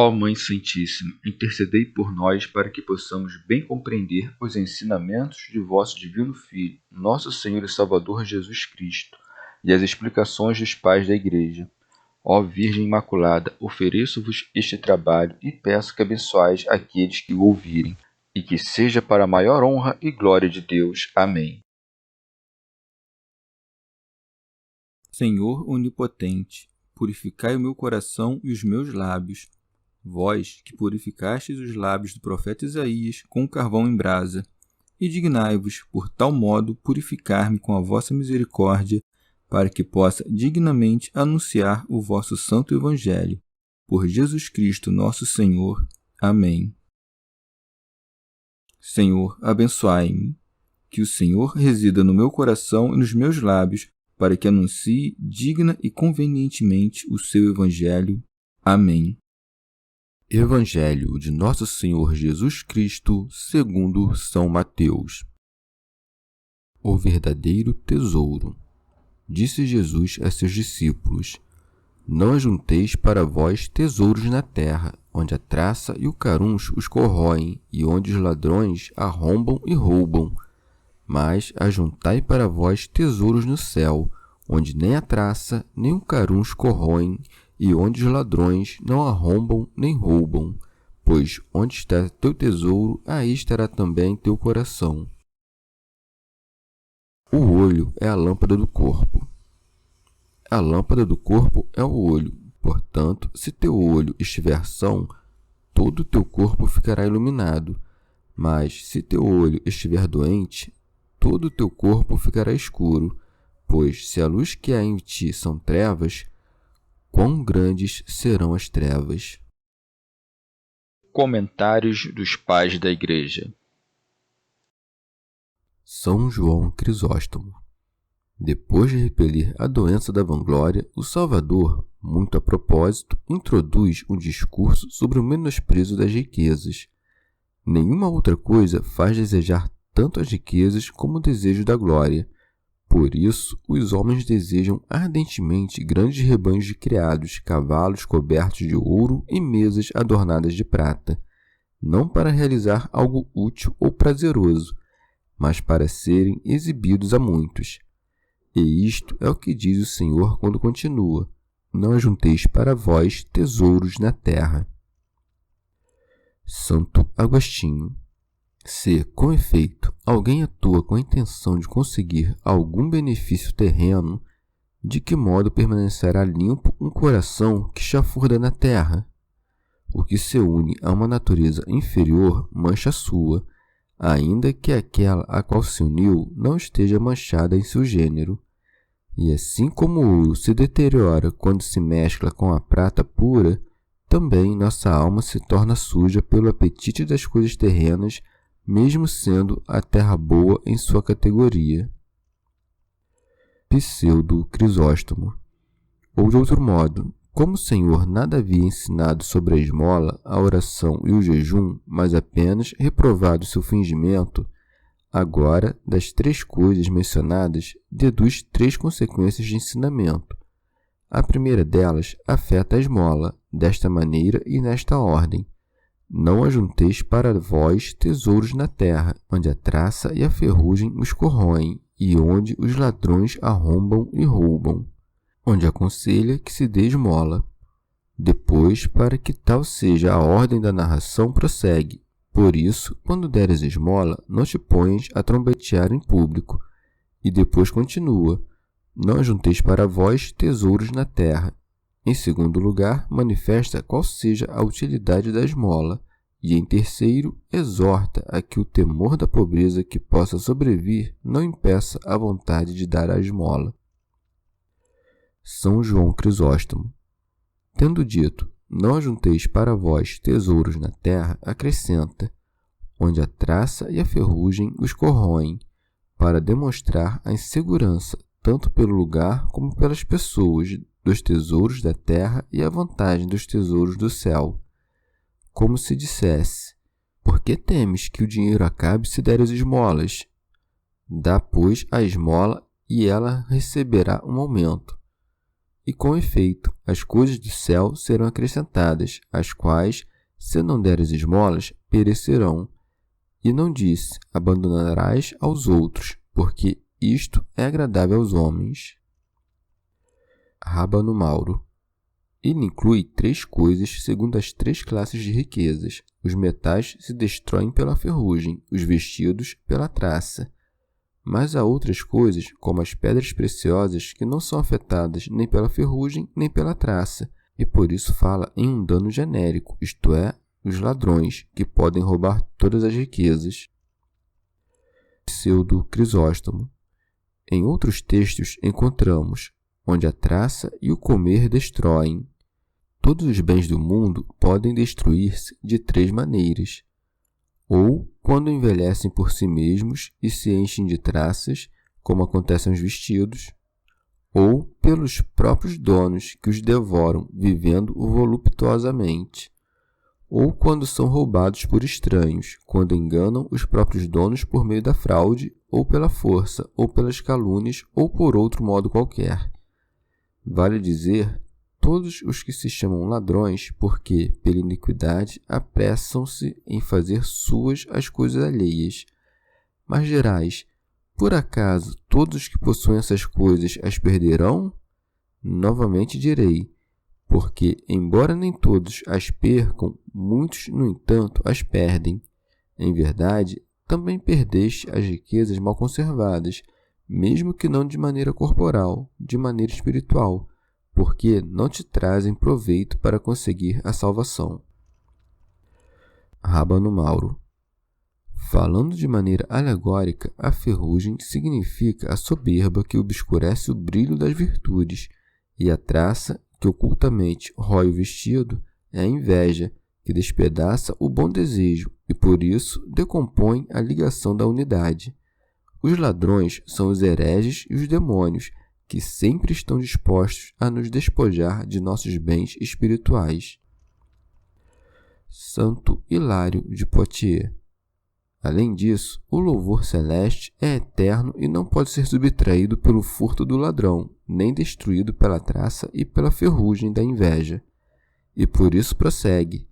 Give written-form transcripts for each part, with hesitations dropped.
Ó Mãe Santíssima, intercedei por nós para que possamos bem compreender os ensinamentos de vosso Divino Filho, nosso Senhor e Salvador Jesus Cristo, e as explicações dos pais da Igreja. Ó Virgem Imaculada, ofereço-vos este trabalho e peço que abençoais aqueles que o ouvirem, e que seja para a maior honra e glória de Deus. Amém. Senhor onipotente, purificai o meu coração e os meus lábios. Vós, que purificastes os lábios do profeta Isaías com carvão em brasa, e dignai-vos, por tal modo, purificar-me com a vossa misericórdia, para que possa dignamente anunciar o vosso santo Evangelho. Por Jesus Cristo nosso Senhor. Amém. Senhor, abençoai-me. Que o Senhor resida no meu coração e nos meus lábios, para que anuncie digna e convenientemente o seu Evangelho. Amém. Evangelho de Nosso Senhor Jesus Cristo, segundo São Mateus. O verdadeiro tesouro. Disse Jesus a seus discípulos: Não ajunteis para vós tesouros na terra, onde a traça e o caruncho os corroem, e onde os ladrões arrombam e roubam. Mas ajuntai para vós tesouros no céu, onde nem a traça nem o caruncho corroem, e onde os ladrões não arrombam nem roubam. Pois onde está teu tesouro, aí estará também teu coração. O olho é a lâmpada do corpo. A lâmpada do corpo é o olho. Portanto, se teu olho estiver são, todo o teu corpo ficará iluminado. Mas se teu olho estiver doente, todo o teu corpo ficará escuro. Pois se a luz que há em ti são trevas, quão grandes serão as trevas. Comentários dos Pais da Igreja. São João Crisóstomo. Depois de repelir a doença da vanglória, o Salvador, muito a propósito, introduz um discurso sobre o menosprezo das riquezas. Nenhuma outra coisa faz desejar tanto as riquezas como o desejo da glória. Por isso, os homens desejam ardentemente grandes rebanhos de criados, cavalos cobertos de ouro e mesas adornadas de prata, não para realizar algo útil ou prazeroso, mas para serem exibidos a muitos. E isto é o que diz o Senhor quando continua: Não ajunteis para vós tesouros na terra. Santo Agostinho. Se, com efeito, alguém atua com a intenção de conseguir algum benefício terreno, de que modo permanecerá limpo um coração que chafurda na terra? O que se une a uma natureza inferior mancha a sua, ainda que aquela a qual se uniu não esteja manchada em seu gênero. E assim como o ouro se deteriora quando se mescla com a prata pura, também nossa alma se torna suja pelo apetite das coisas terrenas, mesmo sendo a terra boa em sua categoria. Pseudo Crisóstomo. Ou de outro modo, como o Senhor nada havia ensinado sobre a esmola, a oração e o jejum, mas apenas reprovado seu fingimento, agora, das três coisas mencionadas, deduz três consequências de ensinamento. A primeira delas afeta a esmola, desta maneira e nesta ordem: Não ajunteis para vós tesouros na terra, onde a traça e a ferrugem os corroem, e onde os ladrões arrombam e roubam. Onde aconselha que se dê esmola. Depois, para que tal seja a ordem da narração, prossegue: Por isso, quando deres esmola, não te ponhas a trombetear em público. E depois continua: Não ajunteis para vós tesouros na terra. Em segundo lugar, manifesta qual seja a utilidade da esmola, e em terceiro, exorta a que o temor da pobreza que possa sobrevir não impeça a vontade de dar a esmola. São João Crisóstomo. Tendo dito: Não ajunteis para vós tesouros na terra, acrescenta: Onde a traça e a ferrugem os corroem, para demonstrar a insegurança, tanto pelo lugar como pelas pessoas, dos tesouros da terra e a vantagem dos tesouros do céu. Como se dissesse: Por que temes que o dinheiro acabe se deres esmolas? Dá, pois, a esmola e ela receberá um aumento. E com efeito, as coisas do céu serão acrescentadas, as quais, se não deres esmolas, perecerão. E não disse, abandonarás aos outros, porque isto é agradável aos homens. Rábano Mauro. Ele inclui 3 coisas segundo as 3 classes de riquezas. Os metais se destroem pela ferrugem, os vestidos pela traça. Mas há outras coisas, como as pedras preciosas, que não são afetadas nem pela ferrugem nem pela traça, e por isso fala em um dano genérico, isto é, os ladrões, que podem roubar todas as riquezas. Pseudo Crisóstomo. Em outros textos encontramos, onde a traça e o comer destroem. Todos os bens do mundo podem destruir-se de 3 maneiras. Ou quando envelhecem por si mesmos e se enchem de traças, como acontece aos vestidos, ou pelos próprios donos que os devoram, vivendo voluptuosamente, ou quando são roubados por estranhos, quando enganam os próprios donos por meio da fraude, ou pela força, ou pelas calúnias, ou por outro modo qualquer. Vale dizer, todos os que se chamam ladrões, porque, pela iniquidade, apressam-se em fazer suas as coisas alheias. Mas dirais, por acaso todos os que possuem essas coisas as perderão? Novamente direi, porque, embora nem todos as percam, muitos, no entanto, as perdem. Em verdade, também perdeste as riquezas mal conservadas, mesmo que não de maneira corporal, de maneira espiritual, porque não te trazem proveito para conseguir a salvação. Rábano Mauro. Falando de maneira alegórica, a ferrugem significa a soberba que obscurece o brilho das virtudes, e a traça, que ocultamente rói o vestido, é a inveja, que despedaça o bom desejo e, por isso, decompõe a ligação da unidade. Os ladrões são os hereges e os demônios, que sempre estão dispostos a nos despojar de nossos bens espirituais. Santo Hilário de Poitiers. Além disso, o louvor celeste é eterno e não pode ser subtraído pelo furto do ladrão, nem destruído pela traça e pela ferrugem da inveja. E por isso prossegue: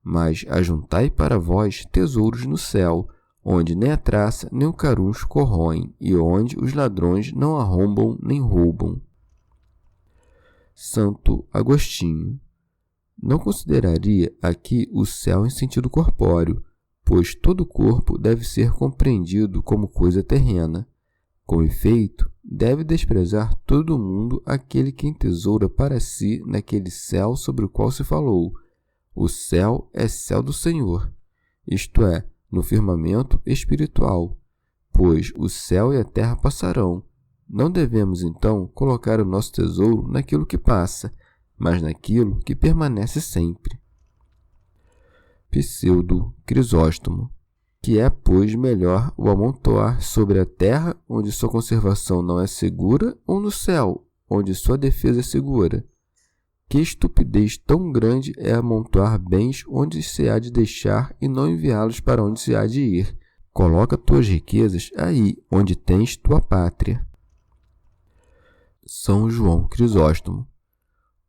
mas ajuntai para vós tesouros no céu, onde nem a traça nem o caruncho corroem, e onde os ladrões não arrombam nem roubam. Santo Agostinho. Não consideraria aqui o céu em sentido corpóreo, pois todo o corpo deve ser compreendido como coisa terrena. Com efeito, deve desprezar todo mundo aquele que entesoura para si naquele céu sobre o qual se falou. O céu é céu do Senhor, isto é, no firmamento espiritual, pois o céu e a terra passarão. Não devemos, então, colocar o nosso tesouro naquilo que passa, mas naquilo que permanece sempre. Pseudo Crisóstomo. Que é, pois, melhor o amontoar sobre a terra, onde sua conservação não é segura, ou no céu, onde sua defesa é segura? Que estupidez tão grande é amontoar bens onde se há de deixar e não enviá-los para onde se há de ir. Coloca tuas riquezas aí, onde tens tua pátria. São João Crisóstomo.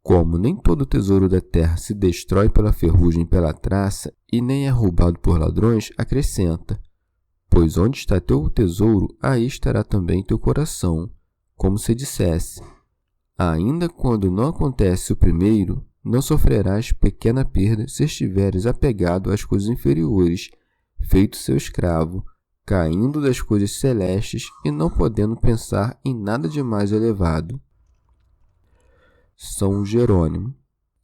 Como nem todo o tesouro da terra se destrói pela ferrugem e pela traça, e nem é roubado por ladrões, acrescenta: pois onde está teu tesouro, aí estará também teu coração. Como se dissesse: ainda quando não acontece o primeiro, não sofrerás pequena perda se estiveres apegado às coisas inferiores, feito seu escravo, caindo das coisas celestes e não podendo pensar em nada de mais elevado. São Jerônimo.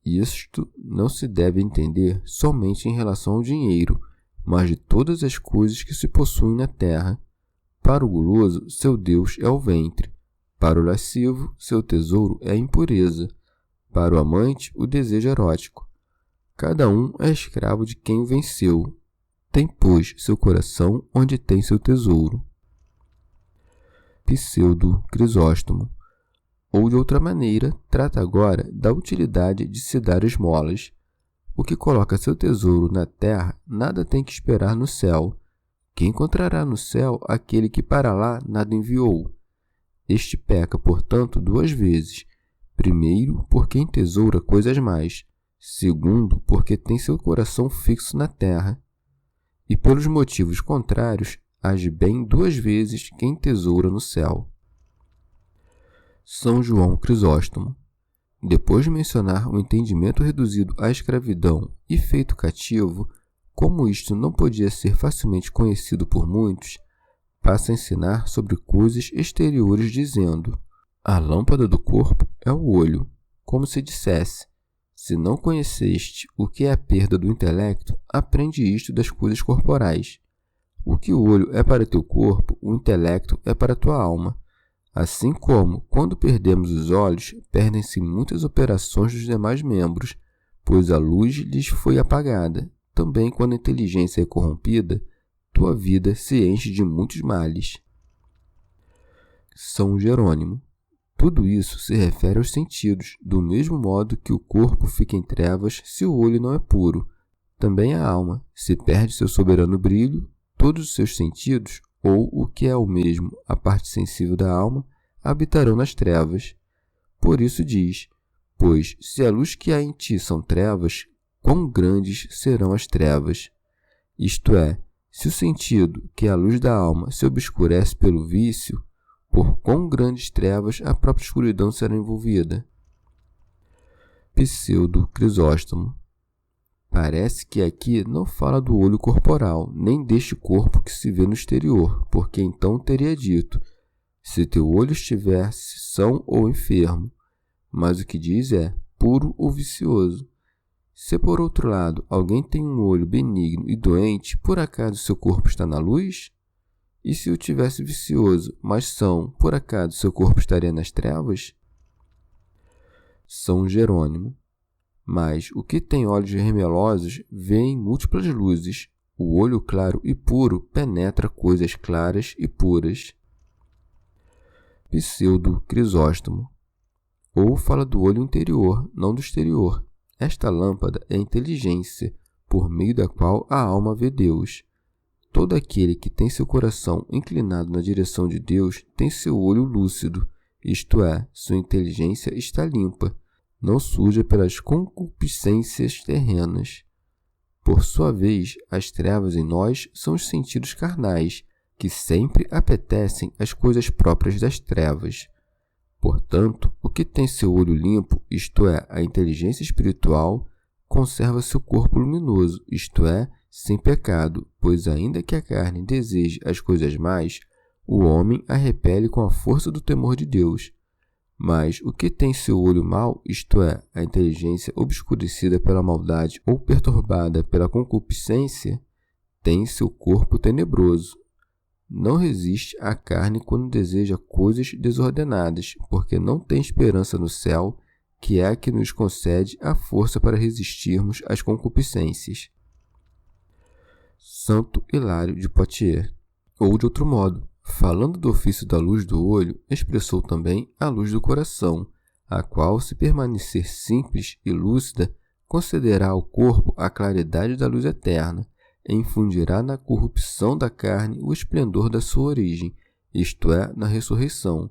Isto não se deve entender somente em relação ao dinheiro, mas de todas as coisas que se possuem na terra. Para o guloso, seu Deus é o ventre. Para o lascivo, seu tesouro é a impureza. Para o amante, o desejo erótico. Cada um é escravo de quem o venceu. Tem, pois, seu coração onde tem seu tesouro. Pseudo Crisóstomo. Ou, de outra maneira, trata agora da utilidade de se dar esmolas. O que coloca seu tesouro na terra nada tem que esperar no céu. Que encontrará no céu aquele que para lá nada enviou? Este peca, portanto, 2 vezes. Primeiro, porque entesoura coisas mais. Segundo, porque tem seu coração fixo na terra. E pelos motivos contrários, age bem 2 vezes quem tesoura no céu. São João Crisóstomo. Depois de mencionar o entendimento reduzido à escravidão e feito cativo, como isto não podia ser facilmente conhecido por muitos, passa a ensinar sobre coisas exteriores, dizendo: a lâmpada do corpo é o olho, como se dissesse: se não conheceste o que é a perda do intelecto, aprende isto das coisas corporais. O que o olho é para teu corpo, o intelecto é para tua alma. Assim como, quando perdemos os olhos, perdem-se muitas operações dos demais membros, pois a luz lhes foi apagada. Também, quando a inteligência é corrompida, tua vida se enche de muitos males. São Jerônimo. Tudo isso se refere aos sentidos, do mesmo modo que o corpo fica em trevas se o olho não é puro. Também a alma, se perde seu soberano brilho, todos os seus sentidos, ou o que é o mesmo, a parte sensível da alma, habitarão nas trevas. Por isso diz: pois se a luz que há em ti são trevas, quão grandes serão as trevas? Isto é, se o sentido, que é a luz da alma, se obscurece pelo vício, por quão grandes trevas a própria escuridão será envolvida. Pseudo Crisóstomo. Parece que aqui não fala do olho corporal, nem deste corpo que se vê no exterior, porque então teria dito: se teu olho estiver são ou enfermo. Mas o que diz é puro ou vicioso. Se por outro lado alguém tem um olho benigno e doente, por acaso seu corpo está na luz? E se o tivesse vicioso, mas são, por acaso seu corpo estaria nas trevas? São Jerônimo. Mas o que tem olhos remelosos vê em múltiplas luzes. O olho claro e puro penetra coisas claras e puras. Pseudo Crisóstomo. Ou fala do olho interior, não do exterior. Esta lâmpada é a inteligência, por meio da qual a alma vê Deus. Todo aquele que tem seu coração inclinado na direção de Deus tem seu olho lúcido, isto é, sua inteligência está limpa, não suja pelas concupiscências terrenas. Por sua vez, as trevas em nós são os sentidos carnais, que sempre apetecem as coisas próprias das trevas. Portanto, o que tem seu olho limpo, isto é, a inteligência espiritual, conserva seu corpo luminoso, isto é, sem pecado, pois ainda que a carne deseje as coisas más, o homem a repele com a força do temor de Deus. Mas o que tem seu olho mau, isto é, a inteligência obscurecida pela maldade ou perturbada pela concupiscência, tem seu corpo tenebroso. Não resiste à carne quando deseja coisas desordenadas, porque não tem esperança no céu, que é a que nos concede a força para resistirmos às concupiscências. Santo Hilário de Poitiers. Ou de outro modo, falando do ofício da luz do olho, expressou também a luz do coração, a qual, se permanecer simples e lúcida, concederá ao corpo a claridade da luz eterna, e infundirá na corrupção da carne o esplendor da sua origem, isto é, na ressurreição.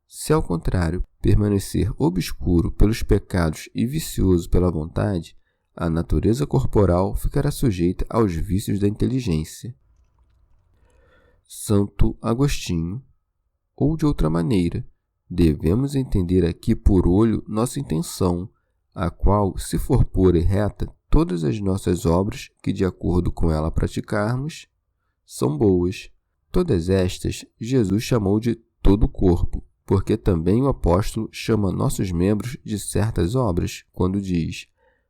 Se, ao contrário, permanecer obscuro pelos pecados e vicioso pela vontade, a natureza corporal ficará sujeita aos vícios da inteligência. Santo Agostinho. Ou de outra maneira, devemos entender aqui por olho nossa intenção, a qual, se for pura e reta, todas as nossas obras, que de acordo com ela praticarmos, são boas. Todas estas Jesus chamou de todo o corpo, porque também o apóstolo chama nossos membros de certas obras, quando diz: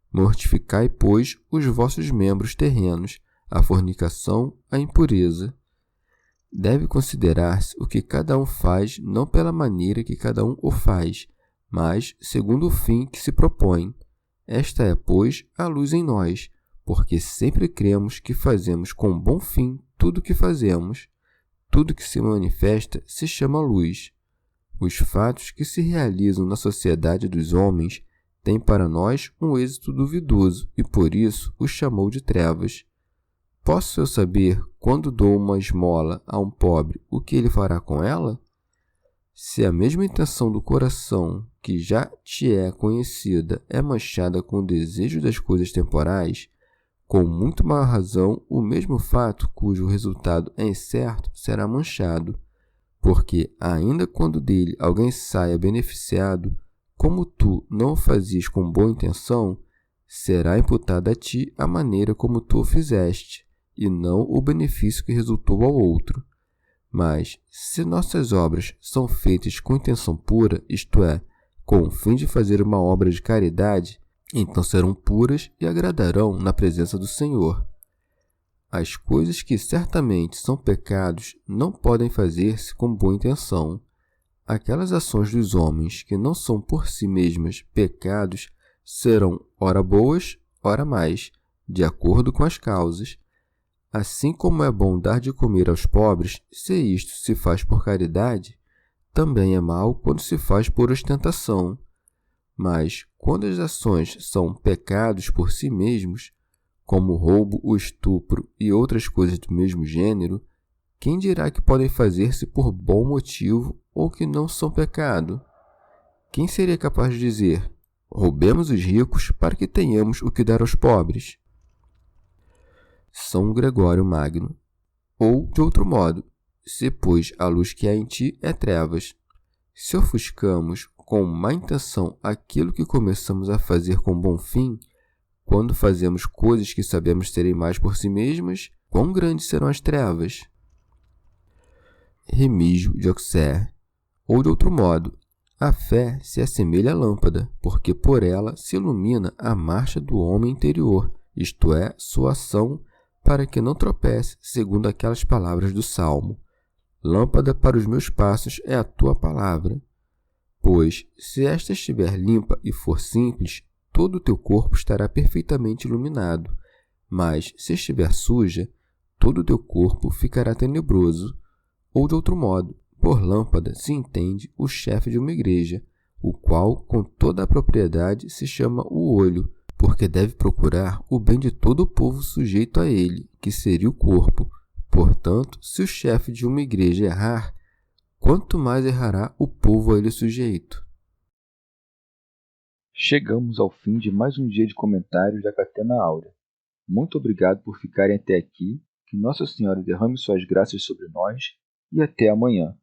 mortificai, pois, os vossos membros terrenos, a fornicação, a impureza. Deve considerar-se o que cada um faz, não pela maneira que cada um o faz, mas segundo o fim que se propõe. Esta é, pois, a luz em nós, porque sempre cremos que fazemos com bom fim tudo o que fazemos. Tudo que se manifesta se chama luz. Os fatos que se realizam na sociedade dos homens têm para nós um êxito duvidoso e por isso os chamou de trevas. Posso eu saber, quando dou uma esmola a um pobre, o que ele fará com ela? Se a mesma intenção do coração, que já te é conhecida, é manchada com o desejo das coisas temporais, com muito maior razão, o mesmo fato cujo resultado é incerto será manchado, porque, ainda quando dele alguém saia beneficiado, como tu não o fazias com boa intenção, será imputada a ti a maneira como tu o fizeste, e não o benefício que resultou ao outro. Mas, se nossas obras são feitas com intenção pura, isto é, com o fim de fazer uma obra de caridade, então serão puras e agradarão na presença do Senhor. As coisas que certamente são pecados não podem fazer-se com boa intenção. Aquelas ações dos homens que não são por si mesmas pecados serão ora boas, ora mais, de acordo com as causas. Assim como é bom dar de comer aos pobres, se isto se faz por caridade, também é mal quando se faz por ostentação. Mas, quando as ações são pecados por si mesmos, como o roubo, o estupro e outras coisas do mesmo gênero, quem dirá que podem fazer-se por bom motivo ou que não são pecado? Quem seria capaz de dizer, roubemos os ricos para que tenhamos o que dar aos pobres? São Gregório Magno. Ou, de outro modo, se, pois, a luz que há em ti é trevas, se ofuscamos com má intenção aquilo que começamos a fazer com bom fim, quando fazemos coisas que sabemos serem mais por si mesmas, quão grandes serão as trevas? Remígio de Auxerre. Ou, de outro modo, a fé se assemelha à lâmpada, porque por ela se ilumina a marcha do homem interior, isto é, sua ação, para que não tropece, segundo aquelas palavras do Salmo. Lâmpada para os meus passos é a tua palavra. Pois, se esta estiver limpa e for simples, todo o teu corpo estará perfeitamente iluminado. Mas, se estiver suja, todo o teu corpo ficará tenebroso. Ou, de outro modo, por lâmpada se entende o chefe de uma igreja, o qual, com toda a propriedade, se chama o olho, porque deve procurar o bem de todo o povo sujeito a ele, que seria o corpo. Portanto, se o chefe de uma igreja errar, quanto mais errará o povo a ele sujeito. Chegamos ao fim de mais um dia de comentários da Catena Áurea. Muito obrigado por ficarem até aqui, que Nossa Senhora derrame suas graças sobre nós e até amanhã.